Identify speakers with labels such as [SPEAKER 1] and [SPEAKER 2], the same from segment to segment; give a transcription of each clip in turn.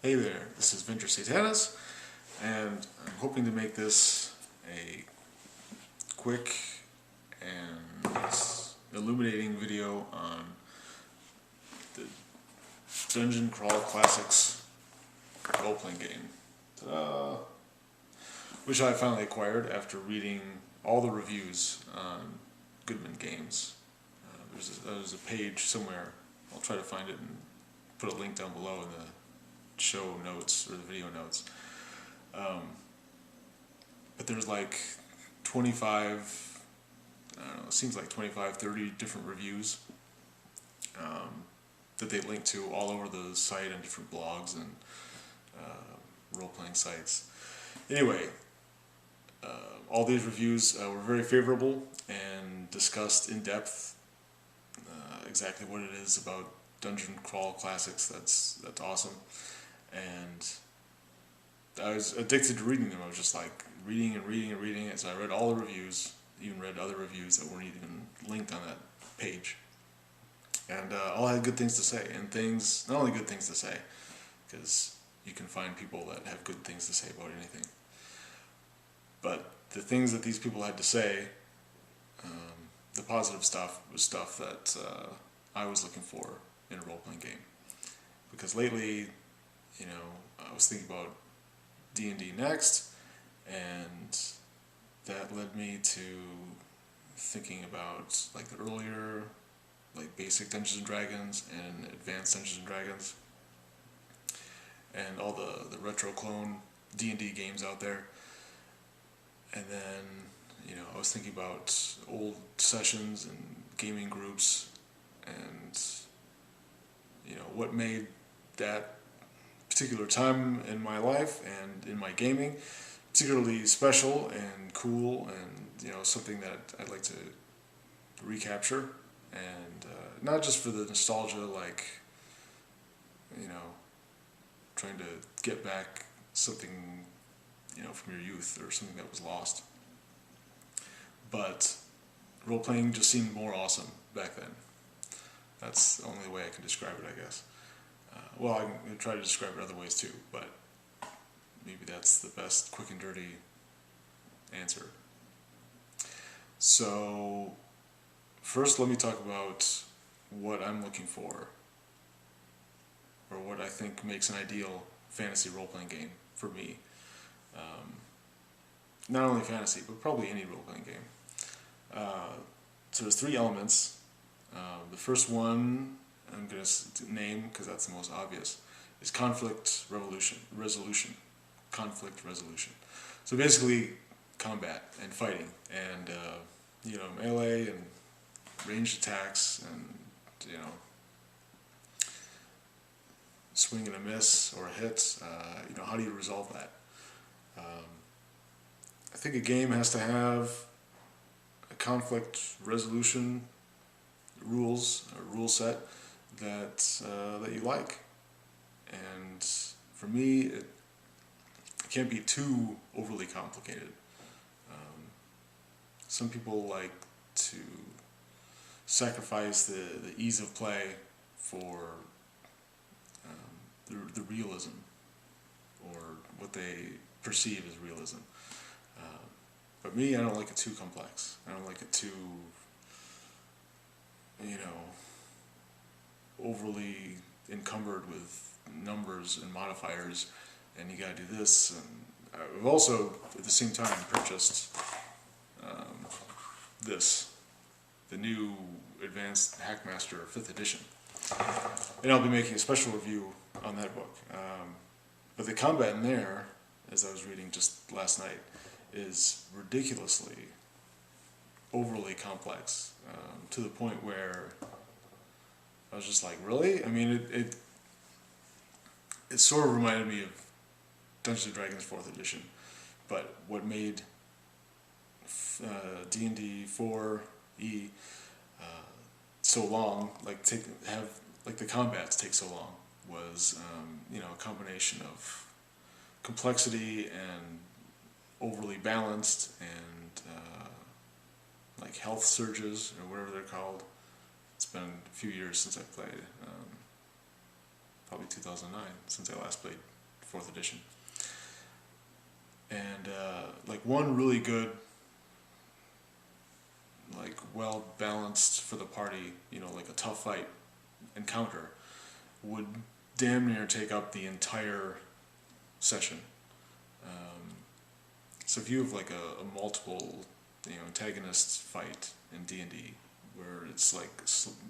[SPEAKER 1] Hey there, this is Venger Satanis, and I'm hoping to make this a quick and illuminating video on the Dungeon Crawl Classics role-playing game. Ta-da! Which I finally acquired after reading all the reviews on Goodman Games. There's a page somewhere, I'll try to find it and put a link down below in the show notes or the video notes, but there's like 25, I don't know, it seems like 25, 30 different reviews that they link to all over the site on different blogs and role-playing sites. Anyway, all these reviews were very favorable and discussed in depth exactly what it is about Dungeon Crawl Classics that's awesome. And I was addicted to reading them. I was just like reading and reading and reading it. So I read all the reviews, even read other reviews that weren't even linked on that page. And all had good things to say. And things, not only good things to say, because you can find people that have good things to say about anything. But the things that these people had to say, the positive stuff, was stuff that I was looking for in a role-playing game. Because lately, you know, I was thinking about D&D next, and that led me to thinking about like the earlier, like basic Dungeons and Dragons and advanced Dungeons and Dragons, and all the retro clone D&D games out there. And then, you know, I was thinking about old sessions and gaming groups, and you know, what made that particular time in my life and in my gaming particularly special and cool, and you know, something that I'd like to recapture, and not just for the nostalgia, like, you know, trying to get back something, you know, from your youth or something that was lost, but role-playing just seemed more awesome back then. That's the only way I can describe it, I guess. Well, I can try to describe it other ways too, but maybe that's the best quick and dirty answer. So, first let me talk about what I'm looking for, or what I think makes an ideal fantasy role-playing game for me. Not only fantasy, but probably any role-playing game. So there's three elements. The first one I'm going to name, because that's the most obvious, is conflict resolution. Conflict resolution. So basically, combat and fighting, and you know, melee and ranged attacks, and you know, swing and a miss or a hit. You know, how do you resolve that? I think a game has to have a conflict resolution rules, a rule set that that you like, and for me, it can't be too overly complicated. Some people like to sacrifice the ease of play for the realism, or what they perceive as realism. But me, I don't like it too complex. I don't like it too, you know, overly encumbered with numbers and modifiers, and you gotta do this. And I've also, at the same time, purchased the new Advanced Hackmaster 5th edition, and I'll be making a special review on that book. But the combat in there, as I was reading just last night, is ridiculously overly complex, to the point where I was just like, really? I mean, it sort of reminded me of Dungeons and Dragons 4th edition, but what made D&D 4E so long, like the combats take so long, was you know, a combination of complexity and overly balanced, and like health surges, or whatever they're called. It's been a few years since I played. probably 2009, since I last played 4th edition. And like one really good, like well balanced for the party, you know, like a tough fight encounter would damn near take up the entire session. So if you have like a multiple, you know, antagonist fight in D&D where it's like,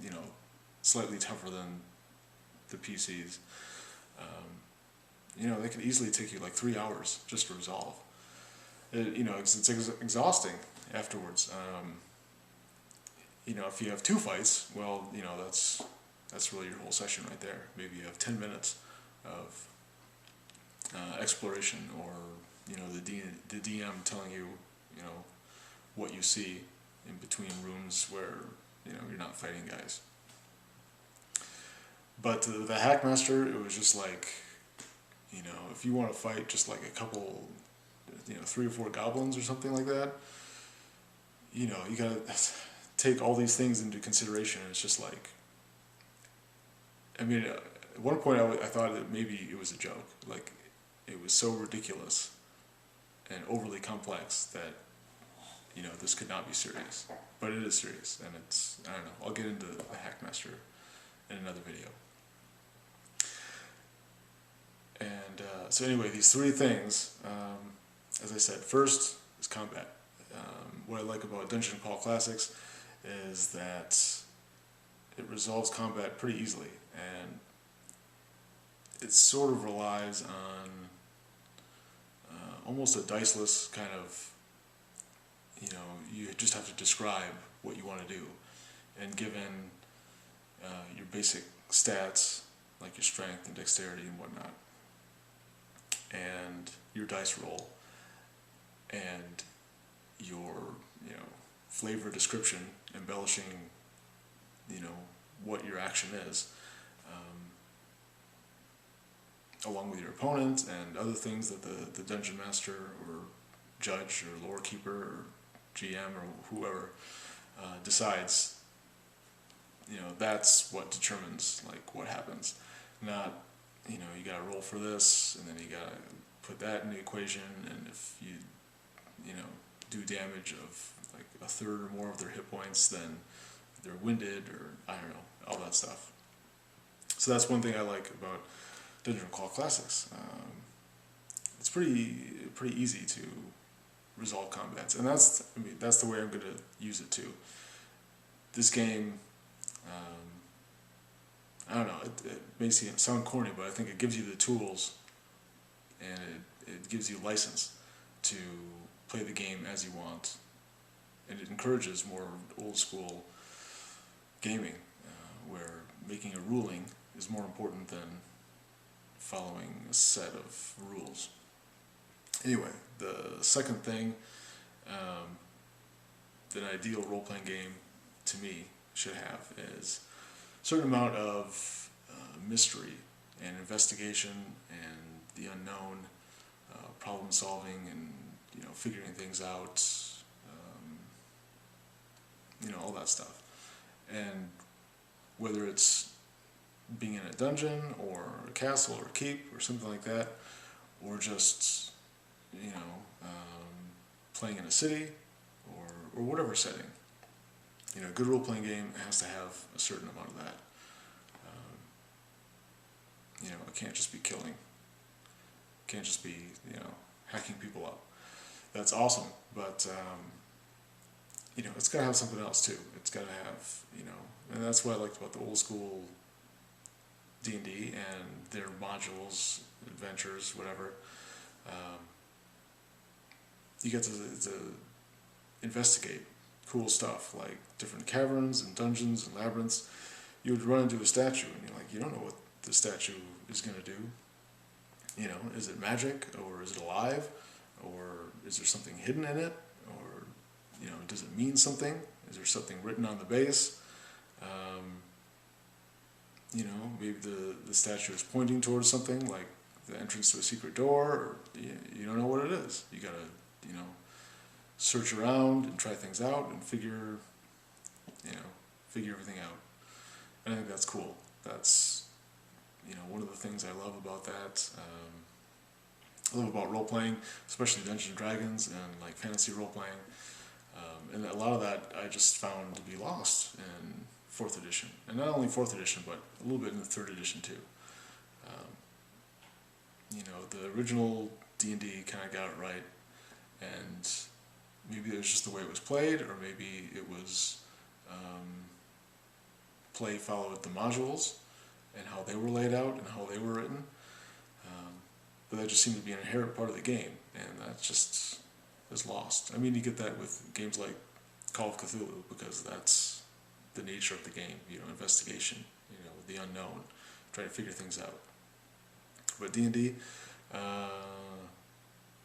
[SPEAKER 1] you know, slightly tougher than the PCs, you know, they could easily take you like 3 hours just to resolve. You know, it's exhausting afterwards. You know, if you have 2 fights, well, you know, that's really your whole session right there. Maybe you have 10 minutes of exploration, or you know, the DM telling you, you know, what you see in between rooms where, you know, you're not fighting guys. But the Hackmaster, it was just like, you know, if you want to fight just like a couple, you know, 3 or 4 goblins or something like that, you know, you gotta take all these things into consideration. It's just like, I mean, at one point I thought that maybe it was a joke. Like, it was so ridiculous and overly complex that, you know, this could not be serious. But it is serious, and it's, I don't know, I'll get into the Hackmaster in another video. And so anyway, these 3 things, as I said, first is combat. What I like about Dungeon Crawl Classics is that it resolves combat pretty easily, and it sort of relies on almost a diceless kind of, you know, you just have to describe what you want to do, and given your basic stats, like your strength and dexterity and whatnot, and your dice roll, and your, you know, flavor description, embellishing, you know, what your action is, along with your opponent and other things that the dungeon master or judge or lore keeper or GM or whoever decides. You know, that's what determines like what happens. Not, you know, you gotta roll for this and then you gotta put that in the equation, and if you know, do damage of like a third or more of their hit points, then they're winded, or I don't know, all that stuff. So that's one thing I like about Dungeon Crawl Classics. It's pretty easy to resolve combats, and that's, I mean, that's the way I'm going to use it too. This game, I don't know, it may sound corny, but I think it gives you the tools, and it gives you license to play the game as you want, and it encourages more old school gaming, where making a ruling is more important than following a set of rules. Anyway, the second thing that an ideal role-playing game to me should have is a certain amount of mystery and investigation and the unknown, problem solving, and, you know, figuring things out, you know, all that stuff. And whether it's being in a dungeon or a castle or a keep or something like that, or just, you know, playing in a city or whatever setting. You know, a good role-playing game has to have a certain amount of that. You know, it can't just be killing. It can't just be, you know, hacking people up. That's awesome, but, you know, it's got to have something else too. It's got to have, you know, and that's what I liked about the old school D&D and their modules, adventures, whatever. You get to investigate cool stuff like different caverns and dungeons and labyrinths. You would run into a statue and you're like, you don't know what the statue is going to do. You know, is it magic, or is it alive, or is there something hidden in it, or, you know, does it mean something? Is there something written on the base? You know, maybe the statue is pointing towards something like the entrance to a secret door, or you don't know what it is. You gotta, you know, search around and try things out and figure everything out. And I think that's cool. That's, one of the things I love about that, I love about role-playing, especially Dungeons and Dragons and like fantasy role-playing, and a lot of that I just found to be lost in 4th edition, and not only 4th edition, but a little bit in the 3rd edition too. The original D&D kind of got it right, and maybe it was just the way it was played, or maybe it was play followed the modules and how they were laid out and how they were written, but that just seemed to be an inherent part of the game, and that just is lost. I mean, you get that with games like Call of Cthulhu, because that's the nature of the game, investigation, the unknown, trying to figure things out. But D&D,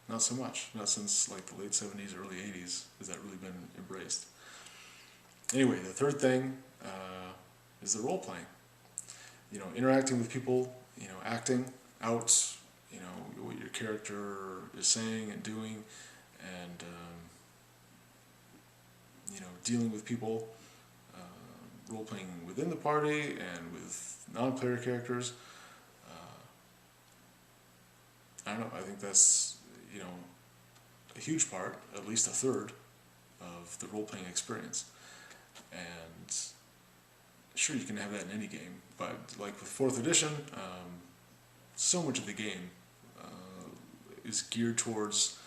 [SPEAKER 1] not so much. Not since like the late 70s, early 80s has that really been embraced. Anyway, the third thing is the role-playing. Interacting with people, acting out, what your character is saying and doing, and, dealing with people, role-playing within the party and with non-player characters. I don't know, I think that's, a huge part, at least a third, of the role-playing experience. And sure, you can have that in any game, but like with 4th edition, so much of the game is geared towards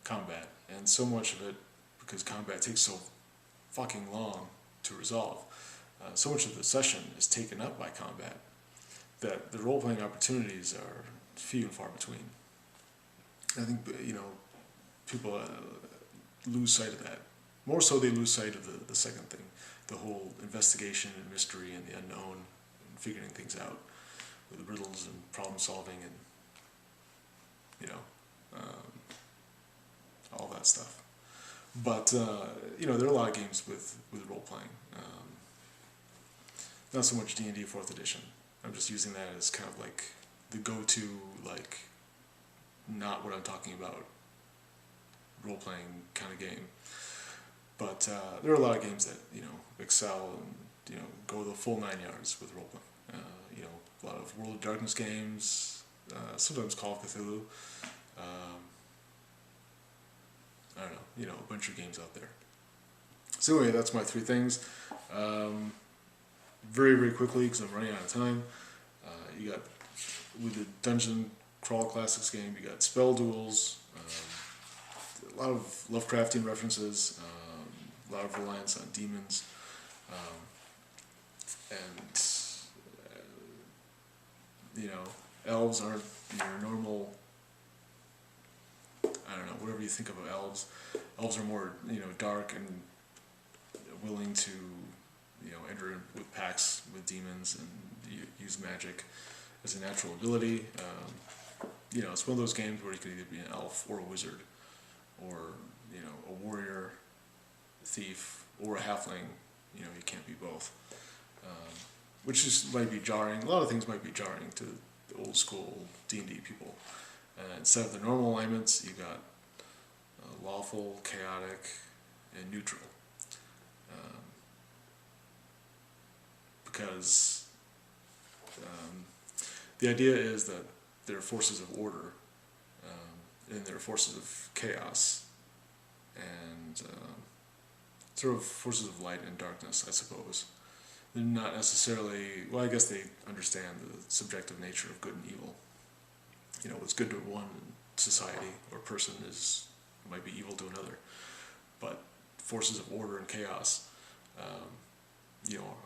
[SPEAKER 1] combat, and so much of it, because combat takes so fucking long to resolve, so much of the session is taken up by combat that the role-playing opportunities are few and far between. I think, people lose sight of that. More so they lose sight of the second thing, the whole investigation and mystery and the unknown and figuring things out with riddles and problem solving and, all that stuff. But, there are a lot of games with role-playing. Not so much D&D 4th edition. I'm just using that as kind of like the go-to, like, not what I'm talking about, role-playing kind of game. But there are a lot of games that, excel and, go the full 9 yards with role-playing. A lot of World of Darkness games, sometimes Call of Cthulhu. I don't know, a bunch of games out there. So anyway, that's my 3 things. Very, very quickly, because I'm running out of time. You got, with the Dungeon Crawl Classics game, you got spell duels, a lot of Lovecraftian references, a lot of reliance on demons, and elves aren't your normal, I don't know, whatever you think of elves. Elves are more, dark and willing to, enter in with pacts with demons and use magic as a natural ability. It's one of those games where you could either be an elf or a wizard, or, a warrior, thief, or a halfling. You can't be both. Which might be jarring. A lot of things might be jarring to the old school D&D people. Instead of the normal alignments, you got lawful, chaotic, and neutral. Because the idea is that there are forces of order, and there are forces of chaos, and sort of forces of light and darkness, I suppose. They're not necessarily, well, I guess they understand the subjective nature of good and evil. What's good to one society or person might be evil to another. But forces of order and chaos,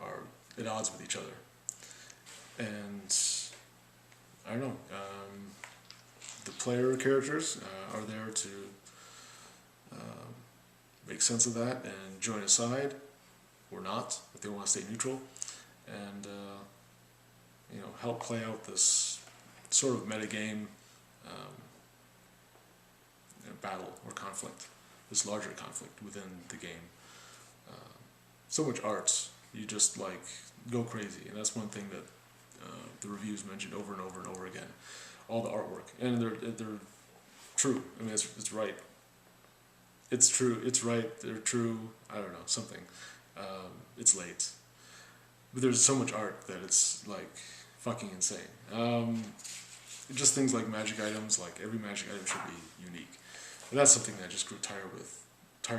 [SPEAKER 1] are at odds with each other. And I don't know. The player characters are there to make sense of that and join a side, or not, if they want to stay neutral, and help play out this sort of metagame battle or conflict, this larger conflict within the game. So much art, you just go crazy, and that's one thing that the reviews mentioned over and over and over again. All the artwork, and they're true. I mean, it's right. It's true. It's right. They're true. I don't know, something. It's late, but there's so much art that it's fucking insane. Just things like magic items, like every magic item should be unique. And that's something that I just grew tired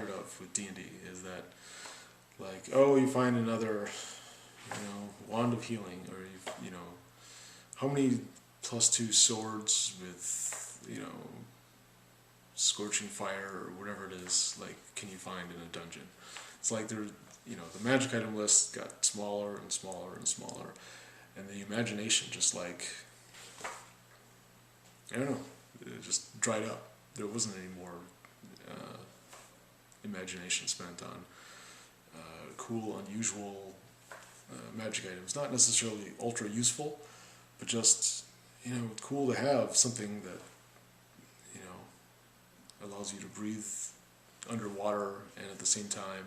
[SPEAKER 1] of with D&D, is that, like, oh, you find another, wand of healing, or you know, how many +2 swords with, scorching fire or whatever it is, like, can you find in a dungeon? It's like the magic item list got smaller and smaller and smaller, and the imagination just, like, I don't know, it just dried up. There wasn't any more imagination spent on cool, unusual magic items. Not necessarily ultra useful, but just, cool to have something that, allows you to breathe underwater and at the same time,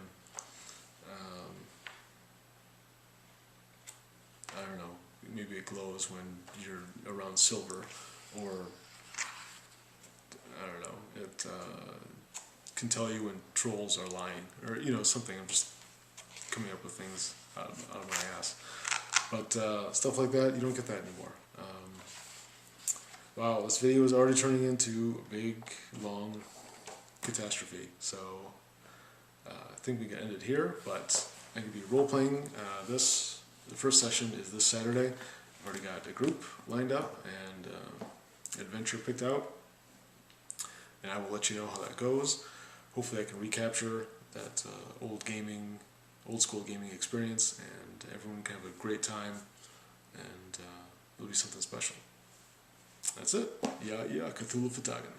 [SPEAKER 1] I don't know, maybe it glows when you're around silver, or I don't know, it can tell you when trolls are lying, or something. I'm just coming up with things out of my ass, but stuff like that, you don't get that anymore. Wow, this video is already turning into a big, long catastrophe, so I think we can end it here, but I'm going to be role-playing this. The first session is this Saturday. I've already got a group lined up and adventure picked out, and I will let you know how that goes. Hopefully I can recapture that old school gaming experience, and everyone can have a great time, and it'll be something special. That's it. Yeah, Cthulhu Fatagan.